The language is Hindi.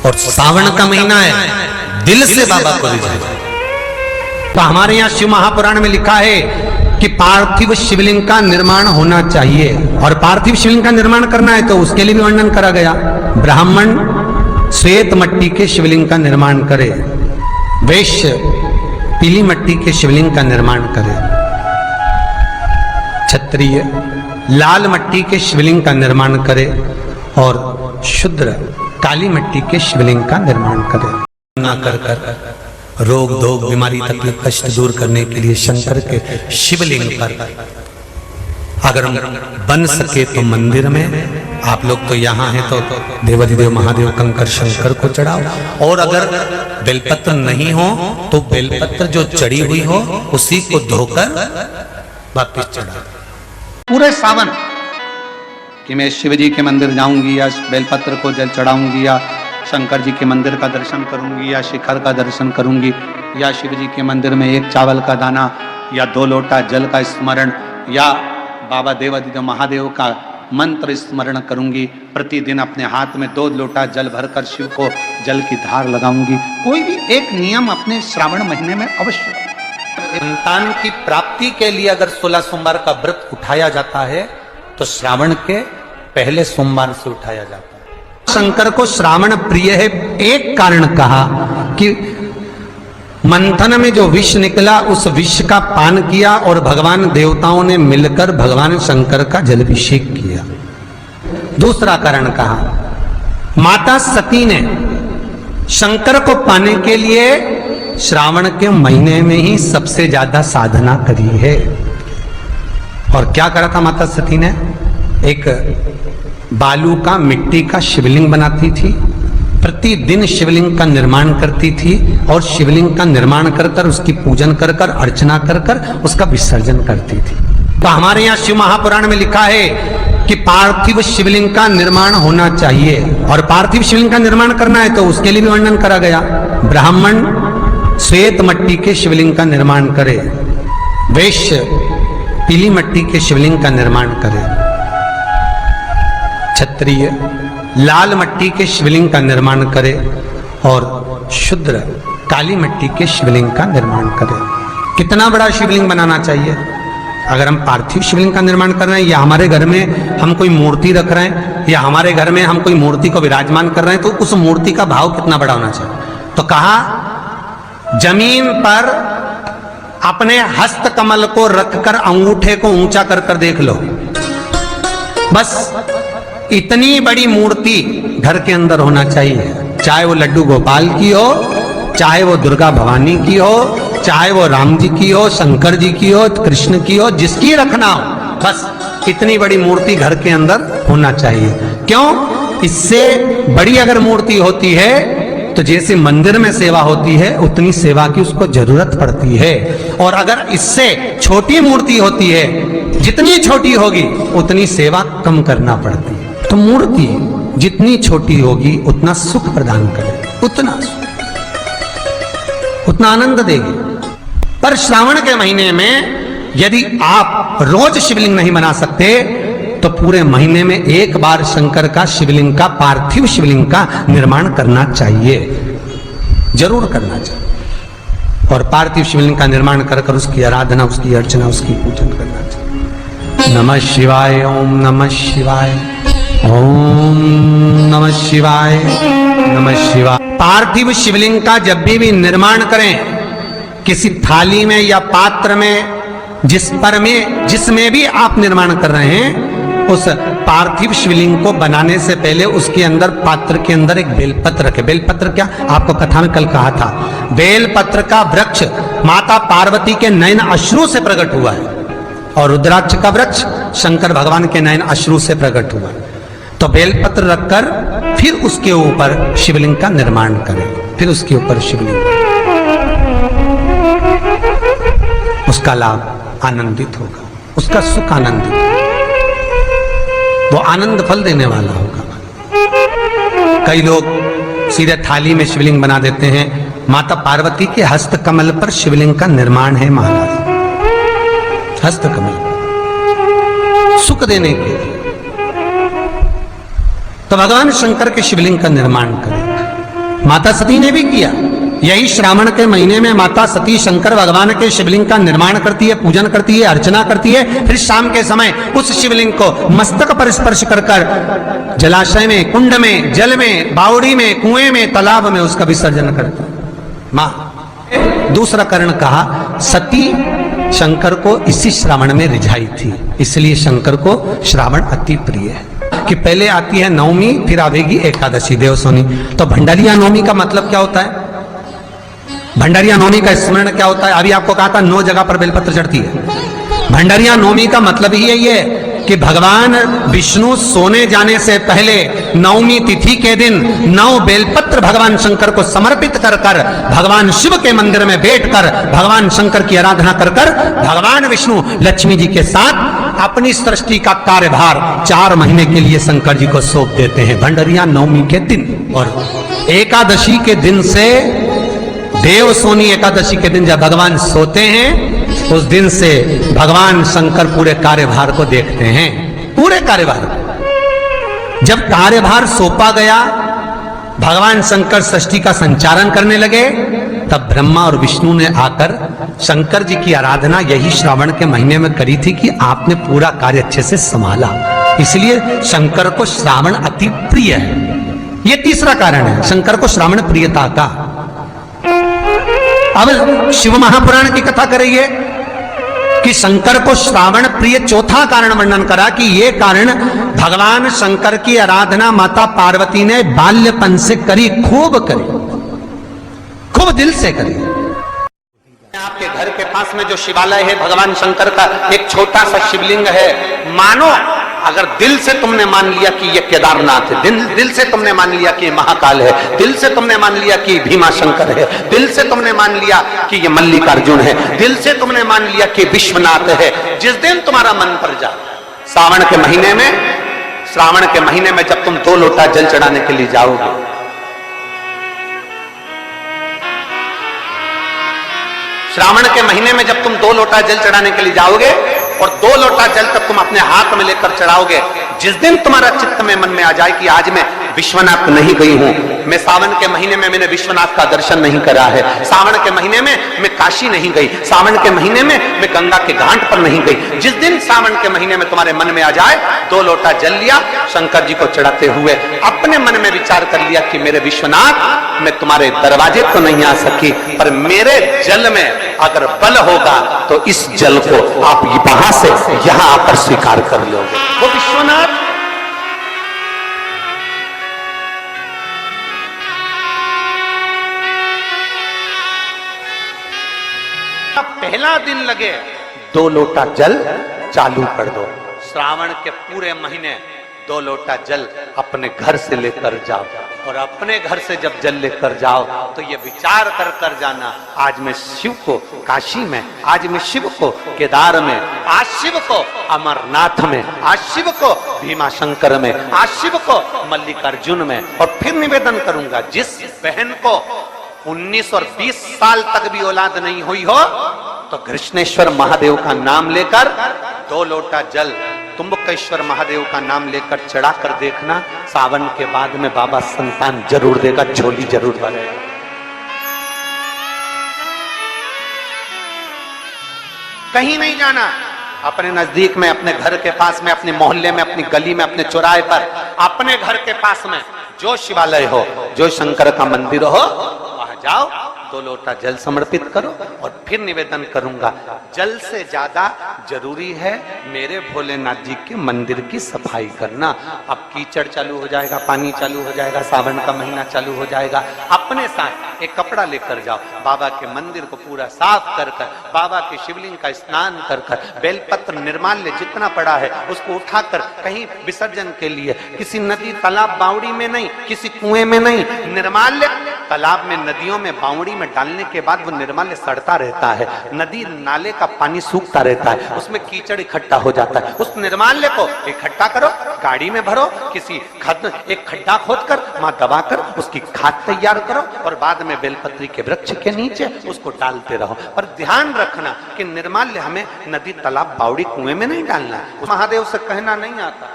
और सावन का महीना है, दिल से बाबा को रिझाए। तो हमारे यहाँ शिव महापुराण में लिखा है कि पार्थिव शिवलिंग का निर्माण होना चाहिए, और पार्थिव शिवलिंग का निर्माण करना है तो उसके लिए भी वर्णन करा गया। ब्राह्मण श्वेत मट्टी के शिवलिंग का निर्माण करे, वैश्य पीली मट्टी के शिवलिंग का निर्माण करे, क्षत्रिय लाल मट्टी के शिवलिंग का निर्माण करे, और शूद्र काली मट्टी के शिवलिंग का निर्माण करे। ना कर कर रोग धोग बीमारी तकलीफ कष्ट दूर करने के लिए शंकर के शिवलिंग पर अगर बन सके तो मंदिर में, आप लोग तो यहाँ हैं तो देवाधिदेव महादेव कंकर शंकर को चढ़ाओ, और अगर बेलपत्र नहीं हो तो बेलपत्र जो चढ़ी हुई हो उसी को धोकर वापिस चढ़ाओ। पूरे सावन कि मैं शिव जी के मंदिर जाऊंगी या बेलपत्र को जल चढ़ाऊंगी या शंकर जी के मंदिर का दर्शन करूंगी या शिखर का दर्शन करूंगी या शिव जी के मंदिर में एक चावल का दाना या 2 लोटा जल का स्मरण या बाबा देवाधिदेव महादेव का मंत्र स्मरण करूंगी। प्रतिदिन अपने हाथ में 2 लोटा जल भरकर शिव को जल की धार लगाऊंगी। कोई भी एक नियम अपने श्रावण महीने में अवश्य। संतान की प्राप्ति के लिए अगर 16 सोमवार का व्रत उठाया जाता है तो श्रावण के पहले सोमवार से उठाया जाता है। शंकर को श्रावण प्रिय है, एक कारण कहा कि मंथन में जो विष निकला उस विष का पान किया और भगवान देवताओं ने मिलकर भगवान शंकर का जलाभिषेक किया। दूसरा कारण कहा, माता सती ने शंकर को पाने के लिए श्रावण के महीने में ही सबसे ज्यादा साधना करी है। और क्या करा था माता सती ने? एक बालू का मिट्टी का शिवलिंग बनाती थी, प्रतिदिन शिवलिंग का निर्माण करती थी और शिवलिंग का निर्माण कर कर उसकी पूजन कर कर अर्चना कर कर उसका विसर्जन करती थी। तो हमारे यहाँ शिव महापुराण में लिखा है कि पार्थिव शिवलिंग का निर्माण होना चाहिए, और पार्थिव शिवलिंग का निर्माण करना है तो उसके लिए भी वर्णन करा गया। ब्राह्मण श्वेत मट्टी के शिवलिंग का निर्माण करे, वैश्य पीली मट्टी के शिवलिंग का निर्माण करे, क्षत्रिय लाल मट्टी के शिवलिंग का निर्माण करे, और शूद्र काली मट्टी के शिवलिंग का निर्माण करे। कितना बड़ा शिवलिंग बनाना चाहिए? अगर हम पार्थिव शिवलिंग का निर्माण कर रहे हैं या हमारे घर में हम कोई मूर्ति रख रहे हैं या हमारे घर में हम कोई मूर्ति को विराजमान कर रहे हैं तो उस मूर्ति का भाव कितना बड़ा होना चाहिए? तो कहा, जमीन पर अपने हस्त कमल को रखकर अंगूठे को ऊंचा कर कर देख लो, बस इतनी बड़ी मूर्ति घर के अंदर होना चाहिए। चाहे वो लड्डू गोपाल की हो, चाहे वो दुर्गा भवानी की हो, चाहे वो राम जी की हो, शंकर जी की हो, कृष्ण की हो, जिसकी रखना हो, बस इतनी बड़ी मूर्ति घर के अंदर होना चाहिए। क्यों? इससे बड़ी अगर मूर्ति होती है तो जैसे मंदिर में सेवा होती है उतनी सेवा की उसको जरूरत पड़ती है, और अगर इससे छोटी मूर्ति होती है, जितनी छोटी होगी उतनी सेवा कम करना पड़ती है। तो मूर्ति जितनी छोटी होगी उतना सुख प्रदान करेगी, उतना आनंद देगी। पर श्रावण के महीने में यदि आप रोज शिवलिंग नहीं बना सकते तो पूरे महीने में एक बार शंकर का शिवलिंग का, पार्थिव शिवलिंग का निर्माण करना चाहिए, जरूर करना चाहिए। और पार्थिव शिवलिंग का निर्माण कर कर उसकी आराधना, उसकी अर्चना, उसकी पूजन करना चाहिए। नमः शिवाय, ओम नमः शिवाय, ओम नमः शिवाय, नमः शिवाय। पार्थिव शिवलिंग का जब भी निर्माण करें, किसी थाली में या पात्र में, जिसमें भी आप निर्माण कर रहे हैं, उस पार्थिव शिवलिंग को बनाने से पहले उसके अंदर, पात्र के अंदर एक बेलपत्र रखे। बेलपत्र क्या, आपको कथा में कल कहा था, बेलपत्र का वृक्ष माता पार्वती के नयन अश्रु से प्रकट हुआ है, और रुद्राक्ष का वृक्ष शंकर भगवान के नयन अश्रु से प्रकट हुआ है। तो बेलपत्र रखकर फिर उसके ऊपर शिवलिंग का निर्माण करें, फिर उसके ऊपर शिवलिंग, उसका लाभ आनंदित होगा, उसका सुख आनंदित, वो आनंद फल देने वाला होगा। कई लोग सीधे थाली में शिवलिंग बना देते हैं। माता पार्वती के हस्त कमल पर शिवलिंग का निर्माण है महाराज, हस्त कमल सुख देने के लिए। तो भगवान शंकर के शिवलिंग का निर्माण करें। माता सती ने भी किया। यही श्रावण के महीने में माता सती शंकर भगवान के शिवलिंग का निर्माण करती है, पूजन करती है, अर्चना करती है। फिर शाम के समय उस शिवलिंग को मस्तक पर स्पर्श कर कर जलाशय में, कुंड में, जल में, बावड़ी में, कुएं में, तालाब में उसका विसर्जन करती है मां। दूसरा कारण कहा, सती शंकर को इसी श्रावण में रिझाई थी, इसलिए शंकर को श्रावण अति प्रिय है। कि पहले आती है नवमी, फिर आवेगी एकादशी देवसोनी। तो भंडारिया नवमी का मतलब क्या होता है? भंडारिया नवमी का स्मरण क्या होता है? अभी आपको कहा था 9 जगह पर बेलपत्र चढ़ती है। भंडारिया नवमी का मतलब ही यही है कि भगवान विष्णु सोने जाने से पहले नवमी तिथि के दिन 9 बेलपत्र भगवान शंकर को समर्पित कर कर भगवान शिव के मंदिर में बैठकर भगवान शंकर की आराधना कर कर भगवान विष्णु लक्ष्मी जी के साथ अपनी सृष्टि का कार्यभार 4 महीने के लिए शंकर जी को सौंप देते हैं भंडारिया नवमी के दिन। और एकादशी के दिन से, देवसोनी एकादशी के दिन जब भगवान सोते हैं, उस दिन से भगवान शंकर पूरे कार्यभार को देखते हैं, पूरे कार्यभार। जब कार्यभार सौंपा गया, भगवान शंकर सृष्टि का संचालन करने लगे, तब ब्रह्मा और विष्णु ने आकर शंकर जी की आराधना यही श्रावण के महीने में करी थी कि आपने पूरा कार्य अच्छे से संभाला, इसलिए शंकर को श्रावण अति प्रिय है। यह तीसरा कारण है शंकर को श्रावण प्रियता का। अब शिव महापुराण की कथा करिए कि शंकर को श्रावण प्रिय चौथा कारण वर्णन करा कि ये कारण भगवान शंकर की आराधना माता पार्वती ने बाल्यपन से करी, खूब करी, खूब दिल से करी। आपके घर के पास में जो शिवालय है भगवान शंकर का, एक छोटा सा शिवलिंग है। मानो अगर दिल से तुमने मान लिया कि ये केदारनाथ है, दिल से तुमने मान लिया कि ये महाकाल है, दिल से तुमने मान लिया कि भीमा शंकर है, दिल से तुमने मान लिया कि ये मल्लिकार्जुन है, दिल से तुमने मान लिया कि विश्वनाथ है। जिस दिन तुम्हारा मन पर जा, श्रावण के महीने में जब तुम 2 लोटा जल चढ़ाने के लिए जाओगे, श्रावण के महीने में जब तुम 2 लोटा जल चढ़ाने के लिए जाओगे और 2 लोटा जल तक तुम अपने हाथ में लेकर चढ़ाओगे, जिस दिन तुम्हारा चित्त में मन में आ जाए कि आज मैं विश्वनाथ नहीं गई हूं, मैं सावन के महीने में मैंने विश्वनाथ का दर्शन नहीं करा है, सावन के महीने में मैं काशी नहीं गई, सावन के महीने में मैं गंगा के घाट पर नहीं गई, जिस दिन सावन के महीने में तुम्हारे मन में आ जाए, 2 लोटा जल लिया, शंकर जी को चढ़ाते हुए अपने मन में विचार कर लिया कि मेरे विश्वनाथ, मैं तुम्हारे दरवाजे तो नहीं आ सकी, पर मेरे जल में अगर बल होगा तो इस जल को आप वहां से यहां आकर स्वीकार कर लोगे। वो विश्वनाथ पहला दिन लगे 2 लोटा जल चालू कर दो, श्रावण के पूरे महीने 2 लोटा जल अपने घर से लेकर जाओ, और अपने घर से जब जल लेकर जाओ तो ये विचार कर कर जाना, आज मैं शिव को काशी में, आज मैं शिव को केदार में, आज शिव को अमरनाथ में, आज शिव को भीमा शंकर में, आज शिव को मल्लिकार्जुन में। और फिर निवेदन करूंगा, जिस बहन को 19 और 20 साल तक भी औलाद नहीं हुई हो, तो कृष्णेश्वर महादेव का नाम लेकर 2 लोटा जल तुम्बकेश्वर महादेव का नाम लेकर चढ़ा कर देखना, सावन के बाद में बाबा संतान जरूर देगा, झोली जरूर भरेगा। कहीं नहीं जाना, अपने नजदीक में, अपने घर के पास में, अपने मोहल्ले में, अपनी गली में, अपने चौराहे पर, अपने घर के पास में जो शिवालय हो, जो शंकर का मंदिर हो, वहां जाओ, 2 लोटा जल समर्पित करो। और फिर निवेदन करूंगा, जल से ज्यादा जरूरी है मेरे भोलेनाथ जी के मंदिर की सफाई करना। अब कीचड़ चालू हो जाएगा, पानी चालू हो जाएगा, सावन का महीना चालू हो जाएगा, अपने साथ एक कपड़ा लेकर जाओ, बाबा के मंदिर को पूरा साफ कर कर, बाबा के शिवलिंग का स्नान कर कर, बेलपत्र निर्माल्य जितना पड़ा है उसको उठाकर कहीं विसर्जन के लिए, किसी नदी तालाब बावड़ी में नहीं, किसी कुएं में नहीं, निर्माल्य तालाब में, नदियों में, बावड़ी में डालने के बाद वो निर्माल्य सड़ता रहता है, नदी नाले का पानी सूखता रहता है, उसमें कीचड़ इकट्ठा हो जाता है। उस निर्माल्य को इकट्ठा करो, गाड़ी में भरो, किसी एक खड्डा खोदकर वहां दबाकर उसकी खाद तैयार करो, और बाद में बेलपत्री के वृक्ष के नीचे उसको डालते रहो। पर ध्यान रखना कि निर्माल्य हमें नदी तालाब बावड़ी कुएं में नहीं डालना, महादेव से कहना नहीं आता।